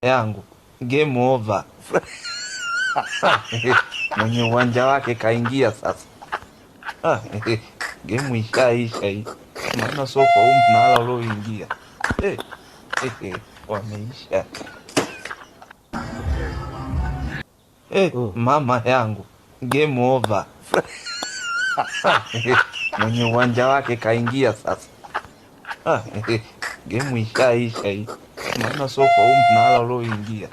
yangu game over. Mwenye uwanja wake kaingia sasa. Game ishaisha hii, maana sio kwa mnala ulioingia. Wameisha. Mama yangu game over. Mwenye uwanja wake kaingia sasa. Game ishaisha hii, maana sio kwa mnala ulioingia.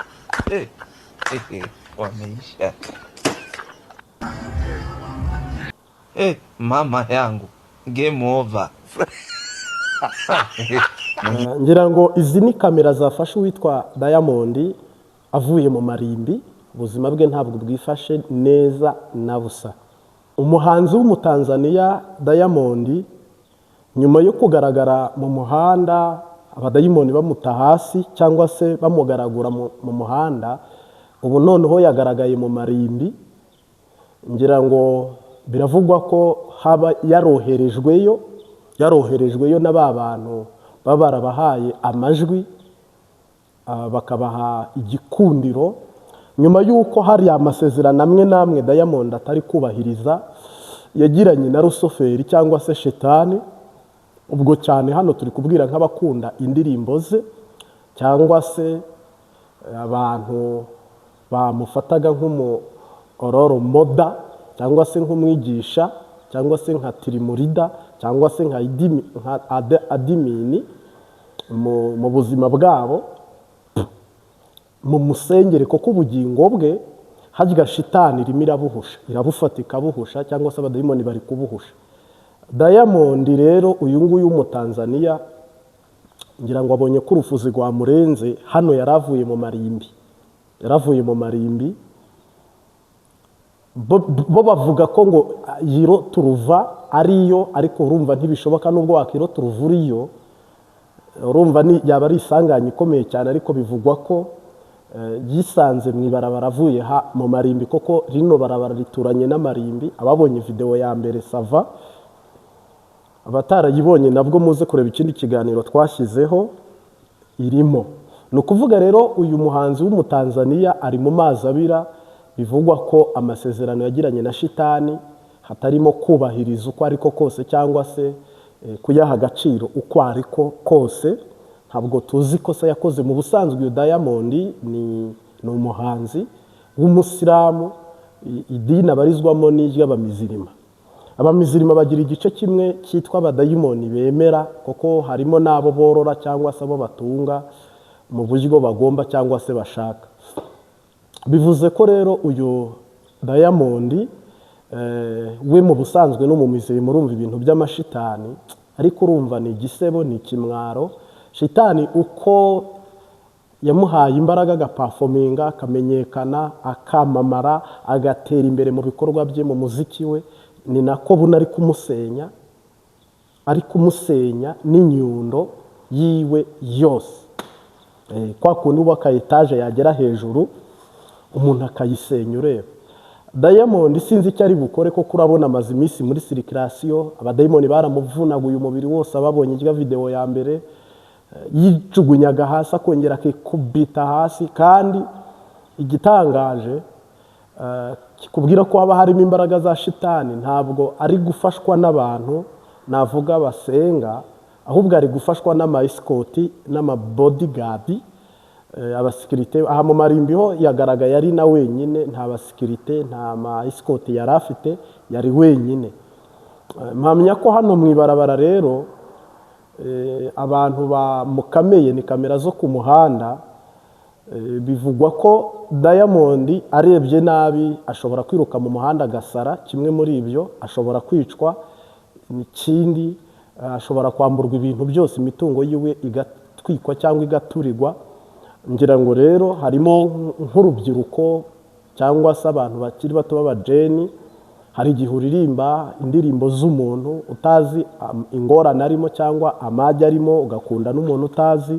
Wameisha. Mama yangu game over. ngira ngo izi ni kamera zafashe uwitwa Diamond avuye mu marimbi. Ubuzima bwe ntabwo bwifashe neza na busa. Umuhanzi w'umutanzania Diamond nyuma yo kugaragara mu muhanda abadayimoni bamuta hasi cyangwa se bamugaragura mu muhanda, ubu noneho yagaragaye mu marimbi. Ngira ngo biravugwa ko haba yaroherejweyo na ba bantu barabahaye amajwi, bakabaha igikundiro nyuma y'uko hari amasezerano amwe namwe Diamond atari kubahiriza yagiranye na Rusoferi cyangwa se Shetani. Ubwo cyane hano turi kubwira nk'abakunda indirimbo ze cyangwa se abantu bamufataga nk'umuroro moda cyangwa se nk'umwigisha cyangwa se nka Tirimurida cyangwa se nka adimini mu buzima bwabo, mu musengere kuko ubugingo bwe harya Shitani irimo irabuhusha, irabufata ikabuhusha cyangwa se abadayimoni bari kubuhusha. Diamond rero uyu nguyu w'umutanzania ngira ngo abonye ko urufuzi rwamurenze, hano yaravuye mu marimbi. Bo bavuga ko ngo yiro turuva ariyo, ariko urumva ntibishoboka nubwo wakiro turuva uriyo, urumva yaba ari isanganya ikomeye cyane. Ariko bivugwa ko yisanze mu ibarabara avuye mu marimbi, koko rino barabara rituranye n'amarimbi. Ababonye video ya mbere sava, abatarayibonye nabwo muze kureba ikindi kiganiro twashyizeho irimo. Ni ukuvuga rero uyu muhanzi w'umutanzania ari mu mazi abira. Bivugwa ko amasezerano yagiranye na Shitani hatarimo kubahiriza uko ariko kose cyangwa se kuyaha agaciro uko ariko kose. Ntabwo tuzi ko se yakoze. Mu busanzwe uyu Diamond ni umuhanzi w'umusilamu, idini abarizwamo n'iry'abamizirima. Abamizirima bagira igice kimwe cyitwa abadayimoni bemera, kuko harimo n'abo borora cyangwa se abo batunga mu buryo bagomba cyangwa se bashaka. Bivuze ko rero uyu Diamond we mu busanzwe no mu mizirima urumva ibintu by'amashitani, ariko urumva ni igisebo, ni ikimwaro. Shitani uko yamuhaye imbaraga agaperforminga, akamenyekana, akamamara, agatera imbere mu bikorwa bye, mu muziki we, ni nako buna ari kumusenya n'inyundo yiwe yose. Kwa kundi ubaka etaje yagera hejuru umuntu akayisenya ureba. Diamond sinzi icyo ari bukore, ko kurabona amaze iminsi muri circulation, abadayimoni baramuvunaguye umubiri wose. Ababonye irya video ya mbere yijugunyaga hasi akongera akikubita hasi, kandi igitangaje kikubwira ko haba harimo imbaraga za Shitani. Ntabwo ari gufashwa n'abantu navuga basenga, ahubwo ari gufashwa n'ama-escort n'ama-bodyguard, abasikirite. Aha mu marimbi ho yagaragaye ari na wenyine, nta basikirite nta ma-escort yari afite, yari wenyine. Mpamya ko hano mu ibarabara rero abantu bamukameye ni kamera zo ku muhanda. Bivugwa ko Diamond arebye nabi ashobora kwiruka mu muhanda agasara, kimwe muri ibyo ashobora kwicwa, ikindi ashobora kwamburwa ibintu byose, imitungo yiwe igatwikwa cyangwa igaturirwa. Ngira ngo rero harimo nk'urubyiruko cyangwa se abantu bakiri bato b'abajeni, hari igihe uririmba indirimbo z'umuntu utazi ingorane arimo cyangwa amajya arimo, ugakunda n'umuntu utazi,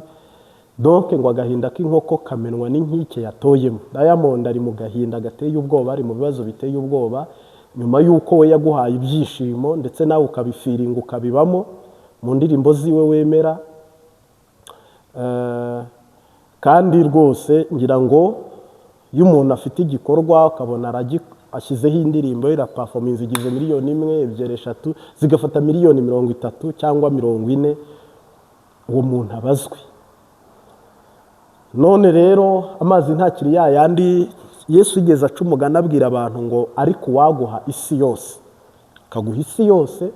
donc ngo agahinda k'inkoko kamenwa n'inkike yatoyemo. Diamond ari mu gahinda gateye ubwoba, ari mu bibazo biteye ubwoba, nyuma y'uko we yaguhaye ibyishimo ndetse nawe ukabifiringa ukabibamo mu ndirimbo ziwe wemera. kandi rwose ngira ngo iyo umuntu afite igikorwa ukabona ashyizeho indirimbo irapafominze igize miliyoni 1, 2, 3 zigafata miliyoni 30 cyangwa 40, uwo muntu abazwi. None rero amazi ntakiri yayandi Yesu yigeze aca umugani abwira abantu ngo ariko waguha isi yose, akaguha isi yose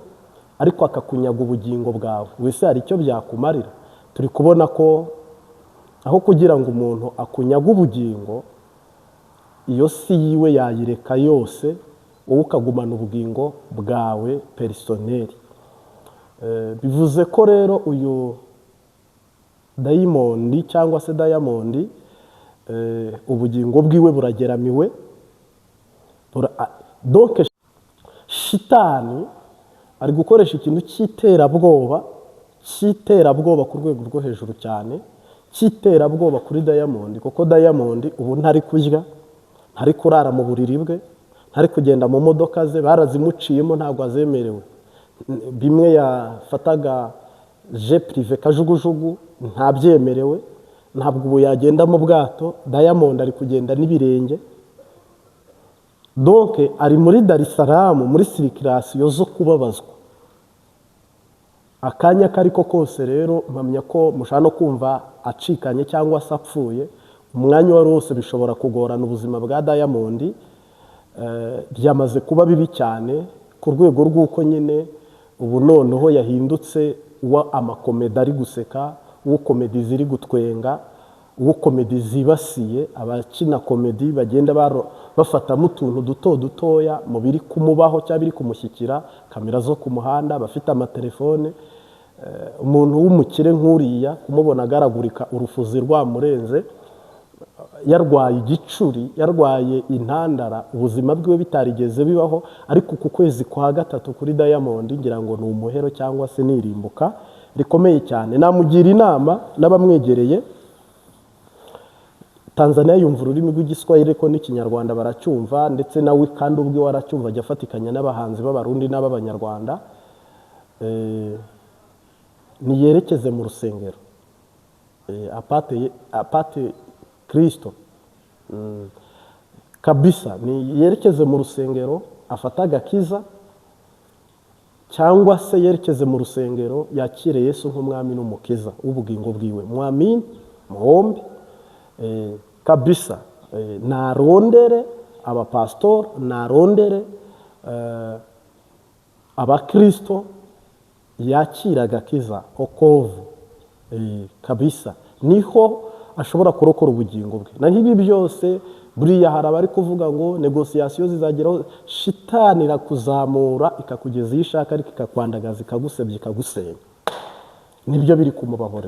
ariko akakunyaga ubugingo bwawe, wese hari icyo byakumarira? Turi kubona ko aho kugira ngo umuntu akunyaga ubugingo, iyo si yiwe yayireka yose, wowe ukagumana ubugingo bwawe perisoneri. Bivuze ko rero uyu dayimondi cyangwa se dayamondi ubugingo bwiwe burageramiwe. Donc shitani ari gukoresha ikintu cy'iterabwoba ku rwego rwo hejuru cyane, cy'iterabwoba kuri dayamondi, kuko dayamondi ubu ntari kurya, ntari kurara mu buriri bwe, ntari kugenda mu modoka ze, barazimuciyemo ntabwo azemerewe. Bimwe yafataga je prive kajugujugu ntabyemerewe, ntabwo ubu yagenda mu bwato. Diamond ari kugenda n'ibirenge, donc ari muri Dar es Salaam muri circulation zo kubabazwa. Akanya kariko kose rero mpamya ko mushaka no kumva acikanye cyangwa se apfuye, umwanya wari wose bishobora kugorana ubuzima bwa Diamond. Byamaze kuba bibi cyane ku rwego rw'uko nyine ubu noneho yahindutse wa amakomedi ari guseka, uwo komedi ziri gutwenga, uwo komedi zibasiye. Abakina komedi bagenda bafatamo utuntu duto dutoya mu biri kumubaho cyangwa biri kumushyikira, kamera zo ku muhanda, bafite amatelefone. Umuntu w'umukire nk'uriya kumubona agaragurika urufuzi rwamurenze, yarwaye igicuri, yarwaye intandara, ubuzima bwiwe bitarigeze bibaho, ariko ku kwezi kwa gatatu kuri Diamond ngira ngo ni umuhero cyangwa se nirimbuka rikomeye cyane. Namugira inama n'abamwegereye, Tanzania yumva ururimi rw'igiswahili ko n'ikinyarwanda baracyumva, ndetse nawe kandi ubwe waracyumva, ajya afatikanya n'abahanzi b'abarundi n'ab'abanyarwanda. Niyerekeze mu rusengero, apate Kristo kabisa, niyerekeze mu rusengero afata agakiza, cyangwa se yerekeze mu rusengero yakire Yesu nk'umwami n'umukiza w'ubugingo bwiwe. Mwamini muombe kabisa, narondere abapastor, narondere abakristo, yakira agakiza okovu kabisa, niho ashobora kurokora ubugingo bwe. Na nk'ibi byose buriya hari abari kuvuga ngo negociation zizageraho, shitani irakuzamura ikakugeza iyo ishaka, ariko ikakwandagaza, ikagusebya, ikagusenya. Nibyo biri kumubaho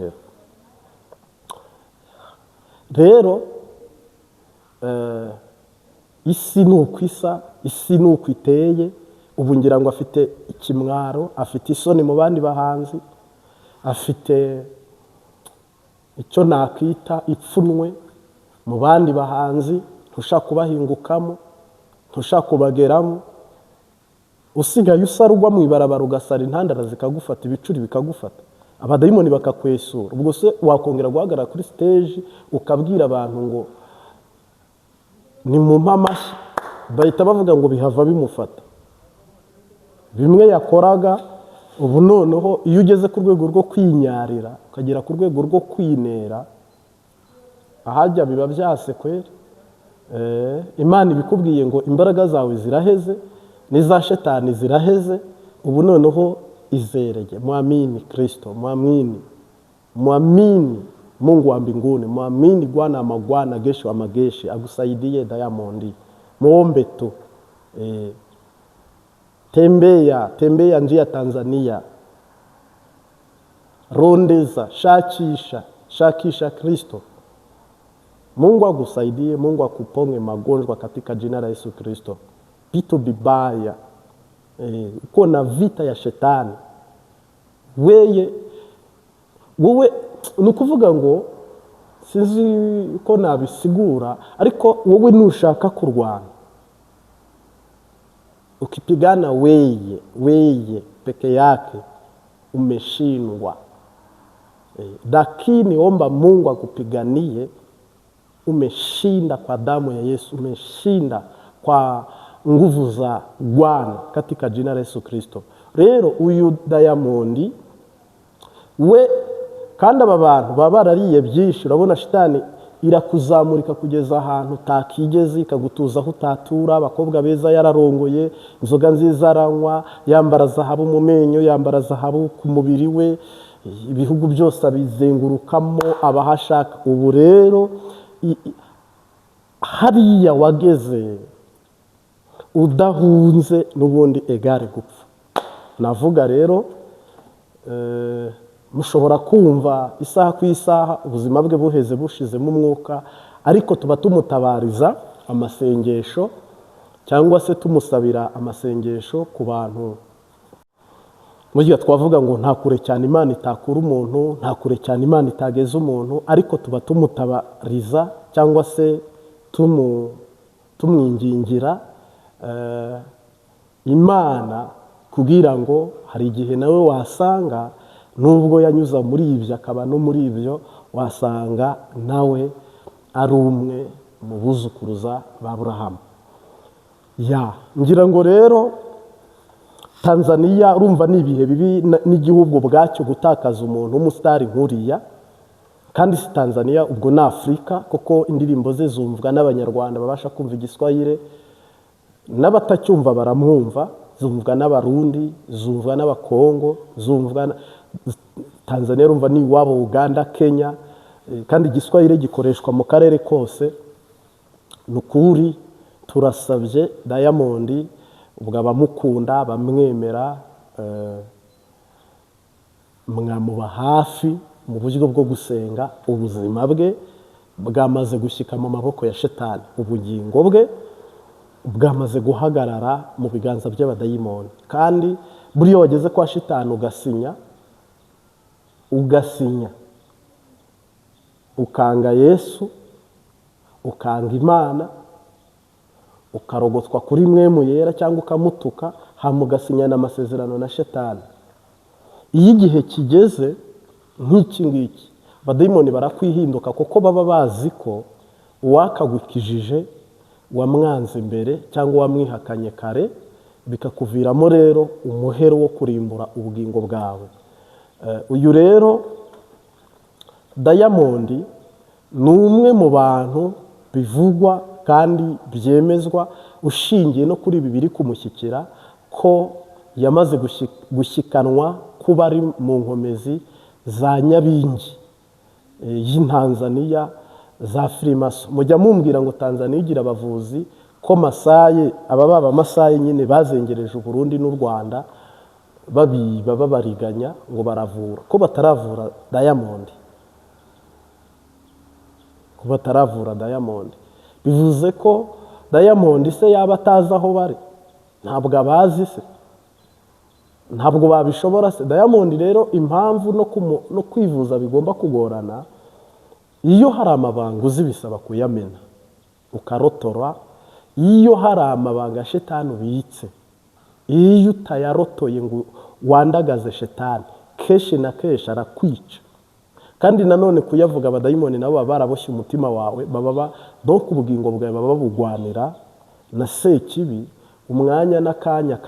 rero. Isi ni uko isa, isi ni uko iteye. Ubu ngira ngo afite ikimwaro, afite isoni mu bandi bahanzi, afite icyo nakwita ipfunwe mu bandi bahanzi. Ntushaka kubahingukamo, ntushaka kubageramo, usigaye usarugwa mu ibarabara, ugasara intandara zikagufata, ibicuri bikagufata, abadayimoni bakakwesura. Ubwo se wakongera guhagarara kuri stage ukabwira abantu ngo ni mu mpamashyi, bahita bavuga ngo bihava bimufata. Bimwe yakoraga ubu noneho iyo ugeze ku rwego rwo kwinyarira, ukagera ku rwego rwo kwinera, ahajya biba byase kweri. Imana ibikubwiye ngo imbaraga zawe ziraheze, n'iza shetani ziraheze. Ubu noneho izerege, muamini Kristo, muamini Mungu wa mbinguni, muamini Bwana wa mabwana, Gesho wa mageshi agusaidie Diamond. Muombe tu, tembea njia Tanzania, rondeza, shakisha Kristo. Mungu akusaidie, Mungu akuponge magonjwa katika jina la Yesu Kristo. Vitu vibaya, uko na vita ya shetani. Wewe nukuvuga ngo sinzi ko nabisigura, ariko wowe nushaka kurwana, ukipigana weye peke yake, umeshindwa. Lakini omba Mungu akupiganie, umeshinda kwa damu ya Yesu, umeshinda kwa nguvu za Bwana katika jina la Yesu Kristo. Rero uyu Diamond we, kandi aba bantu baba barariye byinshi, urabona shitani irakuzamurika kugeza ahantu utakigeze, ikagutuza aho utatura. Abakobwa beza yararongoye, inzoga nziza aranywa, yambara zahabu mu menyo, yambara zahabu ku mubiri we, ibihugu byose abizengurukamo abahashaka. Ubu rero hariya wageze udahunze n'ubundi egare gupfa. Navuga rero mushobora kumva isaha ku isaha ubuzima bwe buheze bushizemo umwuka, ariko tuba tumutabariza amasengesho cyangwa se tumusabira amasengesho ku bantu. Mugihe twavuga ngo nta kure cyane Imana itakura umuntu, nta kure cyane Imana itageza umuntu, ariko tuba tumutabariza cyangwa se tumwingingira Imana kugira ngo hari igihe nawe wasanga nubwo yanyuza muri ibyo akaba no muri ibyo, wasanga nawe ari umwe mu buzukuruza ba Aburahamu. Ngira ngo rero Tanzania urumva ni ibihe bibi n'igihugu bwacyo gutakaza umuntu w'umusitari nkuriya, kandi si Tanzania ubwo na Afrika, kuko indirimbo ze zumvwa n'abanyarwanda babasha kumva igiswahili, n'abatacyumva baramwumva, zumvwa n'abarundi, zumvwa n'abakongo, zumvwa Tanzania urumva ni iwabo Uganda, Kenya, kandi igiswahili gikoreshwa mu karere kose. Nukuri turasabye Diamond, ubwo abamukunda bamwemera, mwamuba hafi mu buryo bwo gusenga. Ubuzima bwe bwamaze gushyika mu maboko ya Shetani, ubugingo bwe bwamaze guhagarara mu biganza by'abadayimoni. Kandi buriya wageze kwa Shetani ugasinya ukanga Yesu, ukanga Imana, ukarogotwa kuri mwemu yera cyangwa ukamutuka, hamugasinyana amasezerano na Shetani. Iyo igihe kigeze nk'iki ngiki, abadayimoni barakwihinduka, kuko baba bazi ko uwakagukijije wamwanze imbere cyangwa wamwihakanye kare, bikakuviramo rero umuhero wo kurimbura ubugingo bwawe. Uyu rero Diamond ni umwe mu bantu bivugwa kandi byemezwa, ushingiye no kuri bibiri kumushyikira, ko yamaze gushyikanwa kuba ari mu nkomezi za Nyabingi y'Tanzania za Freemason. Mujya mumbwira ngo Tanzania igira abavuzi, ko Masayi, ababa Masayi nyine bazengereje Burundi n'u Rwanda, baba bariganya ngo baravura, ko bataravura Diamond, ko bataravura Diamond. Bivuze ko Diamond se yaba atazi aho bari? Ntabwo abazi se? Ntabwo babishobora se? Diamond rero impamvu no kwivuza bigomba kugorana, iyo hari amabanga uzi bisaba kuyamena ukarotora. Iyo hari amabanga Shetani ubitse, iyo utayarotoye ngo wandagaze Shetani, kenshi na kenshi arakwica. Kandi nanone kuyavuga abadayimoni nabo baba baraboshye umutima wawe, baba donc ubugingo bwawe baba babugwanira na Sekibi. Umwanya n'akanya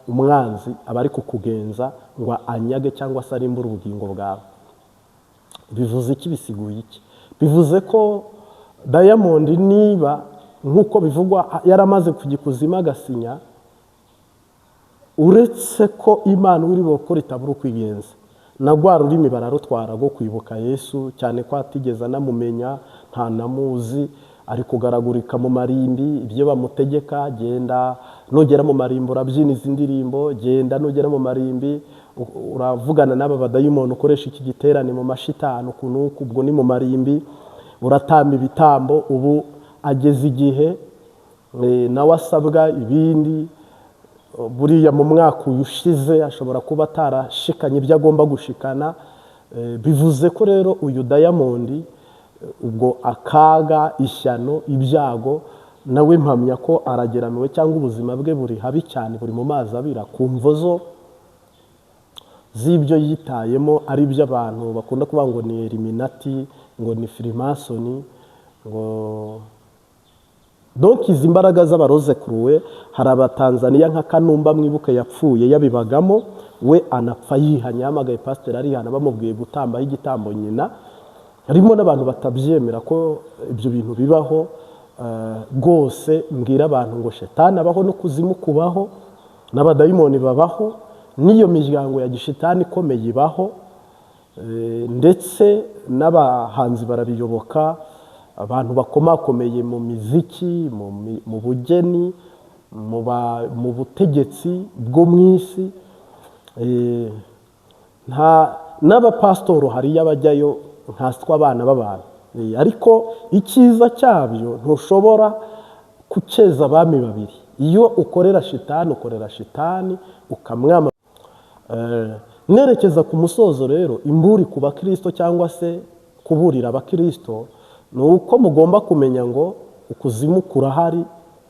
umwanzi aba ari kukugenza ngo anyage cyangwa se arimbure ubugingo bwawe. Bivuze iki? Bisiguye iki? Bivuze ko Diamond niba nk'uko bivugwa yaramaze kugikuzima agasinya, uretse ko Imana uri bukora itabura kwigenza, na rwa rurimi bararutwara rwo kwibuka Yesu, cyane ko atigeze anamumenya, nta namuzi, ari kugaragurika mu marimbi. Ibyo bamutegeka, genda nugera mu marimbi urabyina izi ndirimbo, genda nugera mu marimbi uravugana n'aba badayimoni, ukoresha iki giterane mu mashitani ukuntu, ubwo ni mu marimbi uratamba ibitambo. Ubu ageze igihe nawe asabwa ibindi. Buriya mu mwaka ushize ashobora kuba atarashikanye ibyo agomba gushikana. Bivuze ko rero uyu Diamond, ubwo akaga, ishyano, ibyago, nawe mpamya ko arageramiwe cyangwa ubuzima bwe buri habi cyane, buri mu mazi abira, ku mvo z'ibyo yitayemo ari byo abantu bakunda kuvuga ngo ni Illuminati, ngo ni Freemason, ngo donc izi mbaraga z'abaroze kuruwe. Hari abatanzaniya nka Kanumba mwibuke yapfuye yabibagamo, we anapfa yihanya, yamagaye pasiteri arihana bamubwiye gutambaho igitambo nyina. Harimo n'abantu batabyemera ko ibyo bintu bibaho. Rwose mbwira abantu ngo shetani abaho no kuzimu kubaho, n'abadayimoni babaho, n'iyo miryango ya gishitani ikomeye ibaho, ndetse n'abahanzi barabiyoboka, abantu bakomakomeye mu miziki, mu bugeni, mu butegetsi bwo mu isi, n'abapasitoro hariyo abajyayo nkaswa abana b'abantu. Ariko icyiza cyabyo ntushobora kuceza abami babiri. Iyo ukorera shitani ukamwama. Nerekeza ku musozo rero, imburi ku bakristo cyangwa se kuburira abakristo ni uko mugomba kumenya ngo ukuzimu kurahari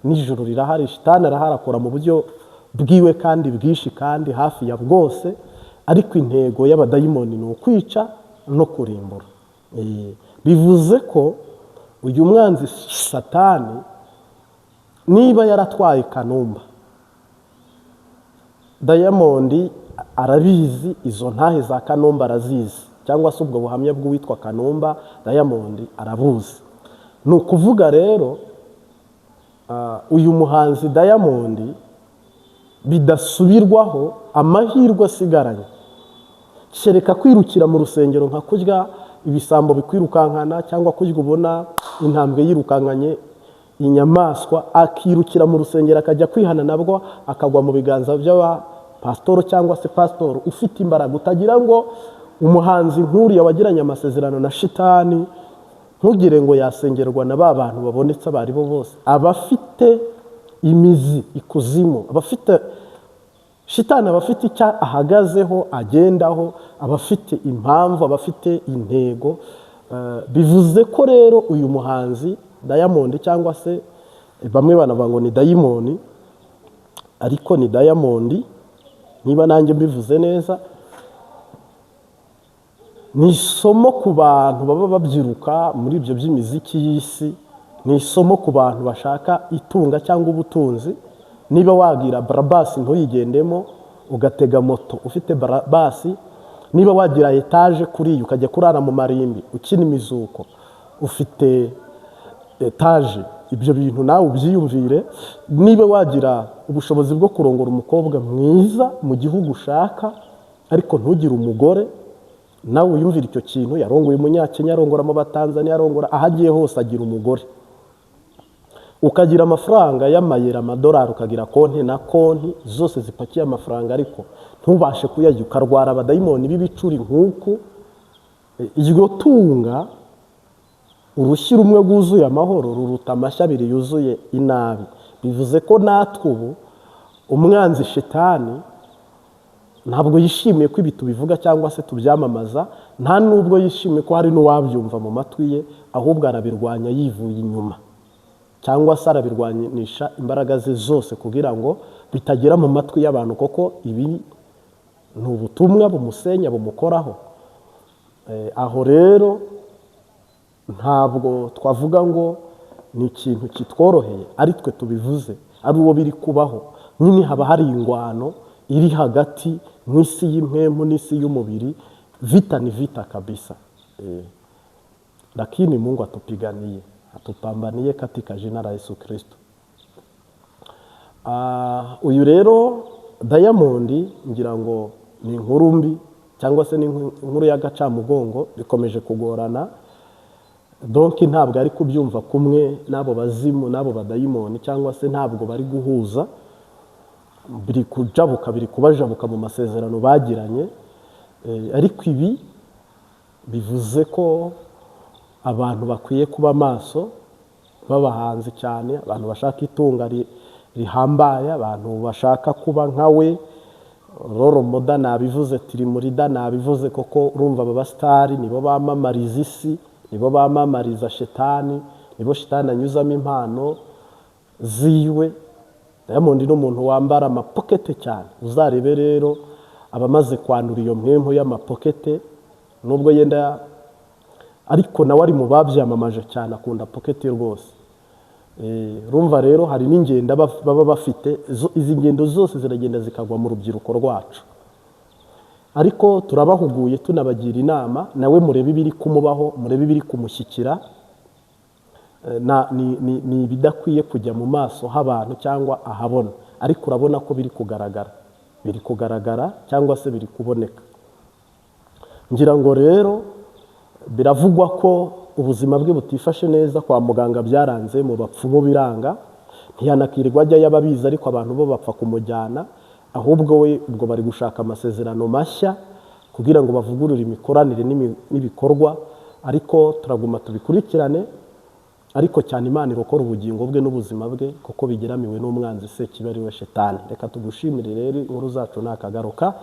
n'ijuru rirahari. Shitani arahari, akora mu buryo bwiwe kandi bwishi kandi hafi ya bwose, ariko intego y'abadayimoni ni ukwica no kurimbura. Bivuze ko uyu mwanzi Satani niba yaratwaye Kanumba, Diamond arabizi, izo ntahe za Kanumba arazizi, cyangwa se ubwo buhamya bw'uwitwa Kanumba Diamond arabuzi. Ni ukuvuga rero uyu muhanzi Diamond bidasubirwaho amahirwe asigaranye, kereka kwirukira mu rusengero nka kurya ibisambo bikwirukankana, cyangwa kurya ubona intambwe yirukankanye inyamaswa, akirukira mu rusengero akajya kwihana, nabwo akagwa mu biganza by'abapasitoro cyangwa se pasitoro ufite imbaraga. Utagira ngo umuhanzi nk'uriya wagiranye amasezerano na shitani, ntugire ngo yasengerwa na ba bantu babonetse abo ari bo bose. Abafite imizi ikuzimu, abafite shitani, abafite icyo ahagazeho agendaho, abafite impamvu, abafite intego. Bivuze ko rero uyu muhanzi Diamond, cyangwa se bamwe banavuga ngo ni dayimoni, ariko ni Diamond niba nanjye mbivuze neza, ni isomo ku bantu baba babyiruka muri ibyo by'imiziki y'isi, ni isomo ku bantu bashaka itunga cyangwa ubutunzi. Niba wagira barabasi ntuyigendemo ugatega moto ufite barabasi, niba wagira etaje kuri iyo ukajya kurara mu marimbi ukina imizuko ufite etaje, ibyo bintu nawe ubyiyumvire. Niba wagira ubushobozi bwo kurongora umukobwa mwiza mu gihugu ushaka ariko ntugire umugore, nawe uyumvira icyo kintu. Yarongoye umunyakenya, arongora mu batanzaniya, arongora ahagiye hose agira umugore. Ukagira amafaranga y'amayero, amadolari, ukagira konti na konti zose zipakiye amafaranga, ariko ntubashe kuyarya, ukarwara abadayimoni b'ibicuri nk'uku. Iryo tunga, urushyi rumwe rwuzuye amahoro ruruta amashyi abiri yuzuye inabi. Bivuze ko natwe ubu umwanzi shitani ntabwo yishimiye ko ibi tubivuga cyangwa se tubyamamaza, nta nubwo yishimiye ko hari n'uwabyumva mu matwi ye, ahubwo arabirwanya yivuye inyuma, cyangwa se arabirwanisha imbaraga ze zose kugira ngo bitagera mu matwi y'abantu, koko ibi ni ubutumwa bumusenya, bumukoraho. Aho rero ntabwo twavuga ngo ni ikintu kitworoheye, ari twe tubivuze, ari uwo biri kubaho. Nyine haba hari ingwano iri hagati mw'isi y'impemu n'isi y'umubiri. Vita ni vita kabisa, lakini Mungu atupambaniye katika jina la Yesu Kristo. Uyu rero Diamond ngira ngo ni inkuru mbi, cyangwa se ni inkuru y'agacamugongo, bikomeje kugorana. Donc ntabwo ari kubyumva kumwe n'abo bazimu n'abo badayimoni, cyangwa se ntabwo bari guhuza, biri kujabuka, biri kubajabuka mu masezerano bagiranye. Ariko ibi bivuze ko abantu bakwiye kuba maso, b'abahanzi cyane, abantu bashaka itunga rihambaye, abantu bashaka kuba nkawe. Roro Moda nabivuze, Tirimurida nabivuze, koko urumva aba basitari nibo bamamariza isi, nibo bamamariza shitani, nibo shitani anyuzamo impano ziwe. Diamond ni umuntu wambara amapokete cyane. Uzarebe rero abamaze kwandura iyo mpwemu y'amapokete, nubwo yenda ariko nawe ari mu babyamamaje cyane, akunda pokete rwose. Rumva rero hari n'ingendo baba bafite, izi ngendo zose ziragenda zikagwa mu rubyiruko rwacu, ariko turabahuguye tunabagira inama, nawe murebe ibiri kumubaho, murebe ibiri kumushyikira. Ni ibidakwiye kujya mu maso h'abantu cyangwa ahabona, ariko urabona ko biri kugaragara cyangwa se biri kuboneka. Ngira ngo rero biravugwa ko ubuzima bwe butifashe neza, kwa muganga byaranze, mu bapfumu biranga, ntiyanakirirwa ajyayo ababizi, ariko abantu bo bapfa kumujyana, ahubwo we ubwo bari gushaka amasezerano mashya kugira ngo bavugurure imikoranire n'ibikorwa, ariko turaguma tubikurikirane, ariko cyane Imana irokora ubugingo bwe n'ubuzima bwe, kuko bigeramiwe n'umwanzi Sekibi ari we Shetani. Reka tugushimire rero, inkuru zacu nakagaruka.